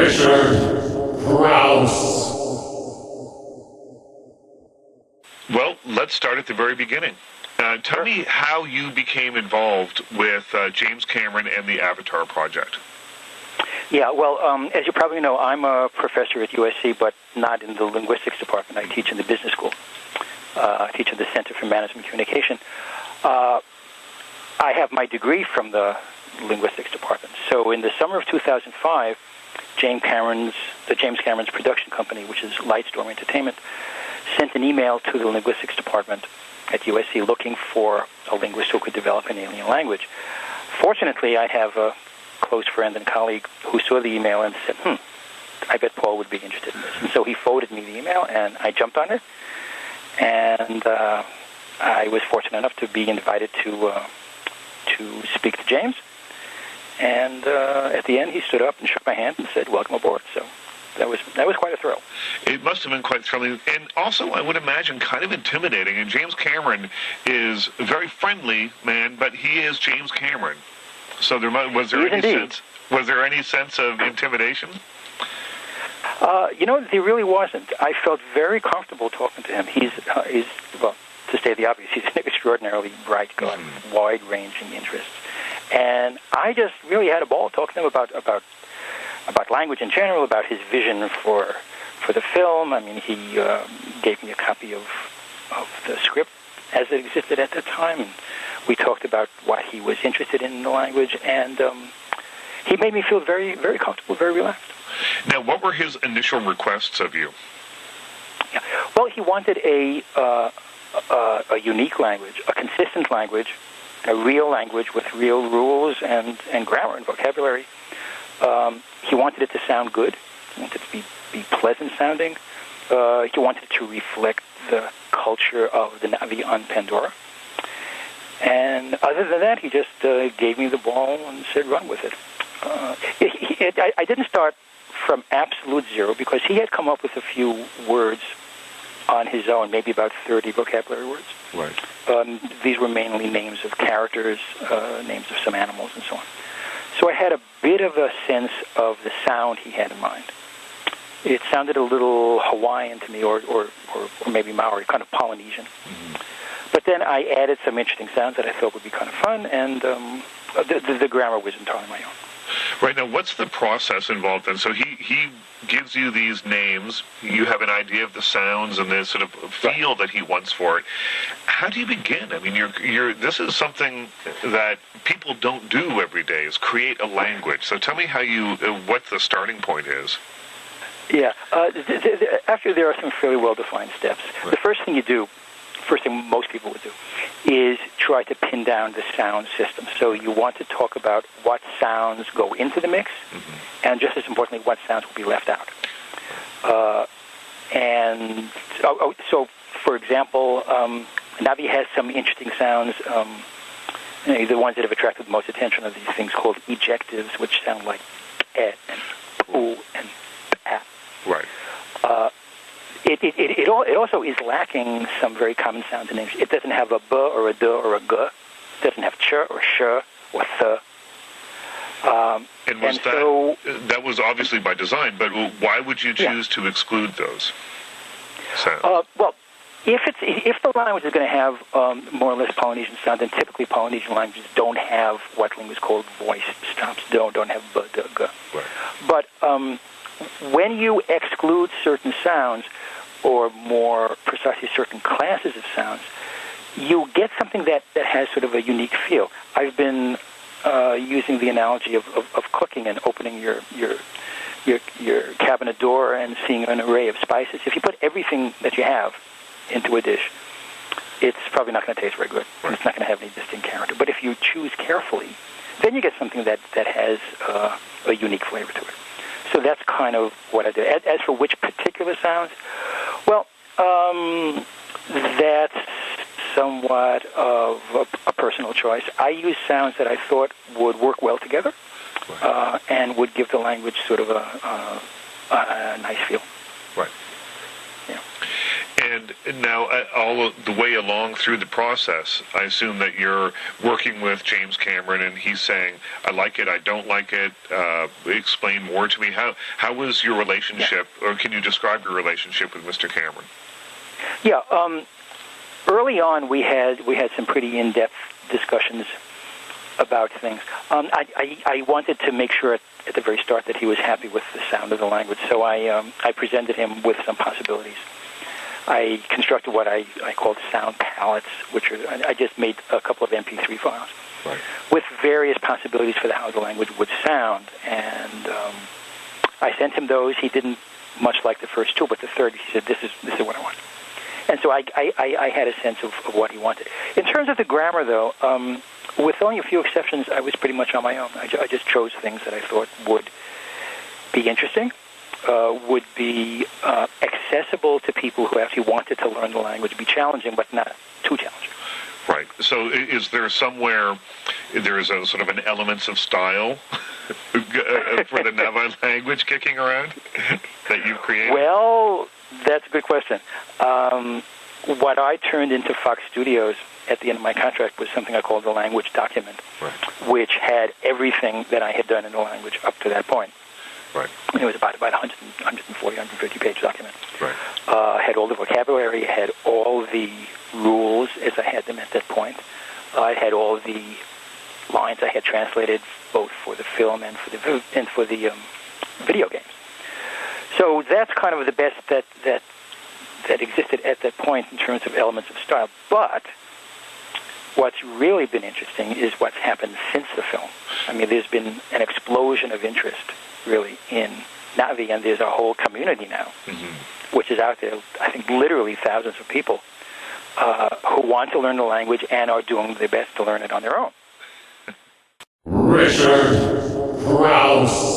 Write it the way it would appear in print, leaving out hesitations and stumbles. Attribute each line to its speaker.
Speaker 1: Richard Krause.
Speaker 2: Well, let's start at the very beginning. Tell me how you became involved with James Cameron and the Avatar project.
Speaker 3: Yeah, well, as you probably know, I'm a professor at USC, but not in the linguistics department. I teach in the business school. I teach at the Center for Management Communication. I have my degree from the linguistics department. So in the summer of 2005, James Cameron's production company, which is Lightstorm Entertainment, sent an email to the linguistics department at USC looking for a linguist who could develop an alien language. Fortunately, I have a close friend and colleague who saw the email and said, I bet Paul would be interested in this. And so he forwarded me the email, and I jumped on it. And I was fortunate enough to be invited to speak to James. And at the end, he stood up and shook my hand and said, "Welcome aboard." So that was quite a thrill.
Speaker 2: It must have been quite thrilling, and also I would imagine kind of intimidating. And James Cameron is a very friendly man, but he is James Cameron. So was there any sense of intimidation?
Speaker 3: There really wasn't. I felt very comfortable talking to him. He's well, to say the obvious, he's an extraordinarily bright guy, wide-ranging interests. And I just really had a ball talking to him about language in general, about his vision for the film. I mean, he gave me a copy of the script as it existed at that time, and we talked about what he was interested in the language, and he made me feel very, very comfortable, very relaxed.
Speaker 2: Now, what were his initial requests of you?
Speaker 3: Yeah. Well, he wanted a unique language, a consistent language, a real language with real rules and grammar and vocabulary. He wanted it to sound good. He wanted it to be pleasant sounding. He wanted it to reflect the culture of the Na'vi on Pandora. And other than that, he just gave me the ball and said, run with it. I didn't start from absolute zero because he had come up with a few words on his own, maybe about 30 vocabulary words.
Speaker 2: Right.
Speaker 3: These were mainly names of characters, names of some animals, and so on. So I had a bit of a sense of the sound he had in mind. It sounded a little Hawaiian to me, or maybe Maori, kind of Polynesian. Mm-hmm. But then I added some interesting sounds that I thought would be kind of fun, and the grammar was entirely my own.
Speaker 2: Right. Now, what's the process involved then? So he gives you these names. You have an idea of the sounds and the sort of feel that he wants for it. How do you begin? I mean, this is something that people don't do every day, is create a language. So tell me what the starting point is.
Speaker 3: Yeah. Actually, there are some fairly well-defined steps. Right. The first thing most people would do is try to pin down the sound system. So you want to talk about what sounds go into the mix, and just as importantly, what sounds will be left out. So, for example, Na'vi has some interesting sounds. The ones that have attracted the most attention are these things called ejectives, which sound like and poo and pa.
Speaker 2: Right.
Speaker 3: It also is lacking some very common sounds in English. It doesn't have a b or a d or a g. It doesn't have ch or sh or th.
Speaker 2: That was obviously by design, but why would you choose to exclude those sounds?
Speaker 3: Well, if the language is going to have more or less Polynesian sound, then typically Polynesian languages don't have what linguists call voice stops. Don't have b, d, g.
Speaker 2: Right.
Speaker 3: But when you exclude certain sounds, or more precisely certain classes of sounds, you get something that has sort of a unique feel. I've been using the analogy of cooking and opening your cabinet door and seeing an array of spices. If you put everything that you have into a dish, it's probably not going to taste very good. Right. It's not going to have any distinct character. But if you choose carefully, then you get something that has a unique flavor to it. So that's kind of what I do. As for which particular sounds, well, that's somewhat of a personal choice. I use sounds that I thought would work well together, and would give the language sort of a nice feel.
Speaker 2: Right.
Speaker 3: Yeah.
Speaker 2: And now, all the way along through the process, I assume that you're working with James Cameron, and he's saying, "I like it, I don't like it. Explain more to me." How was your relationship, or can you describe your relationship with Mr. Cameron?
Speaker 3: Yeah. Early on, we had some pretty in-depth discussions about things. I wanted to make sure at the very start that he was happy with the sound of the language, so I presented him with some possibilities. I constructed what I called sound palettes, which are, I just made a couple of MP3 files with various possibilities for how the language would sound, and I sent him those. He didn't much like the first two, but the third, he said, "This is what I want." And so I had a sense of what he wanted. In terms of the grammar, though, with only a few exceptions, I was pretty much on my own. I just chose things that I thought would be interesting, would be accessible to people who actually wanted to learn the language, be challenging, but not too challenging.
Speaker 2: Right. So is there somewhere, there is a sort of an elements of style for the Navajo language kicking around that you've created?
Speaker 3: Well, that's a good question. What I turned into Fox Studios at the end of my contract was something I called the language document, which had everything that I had done in the language up to that point.
Speaker 2: Right.
Speaker 3: And it was about 140, 150-page document.
Speaker 2: Right.
Speaker 3: Had all the vocabulary, had all the rules as I had them at that point. I had all the lines I had translated both for the film and for the video games. So that's kind of the best that existed at that point in terms of elements of style. But what's really been interesting is what's happened since the film. I mean, there's been an explosion of interest, really, in Na'vi, and there's a whole community now, which is out there, I think literally thousands of people who want to learn the language and are doing their best to learn it on their own.
Speaker 1: Richard Crouse.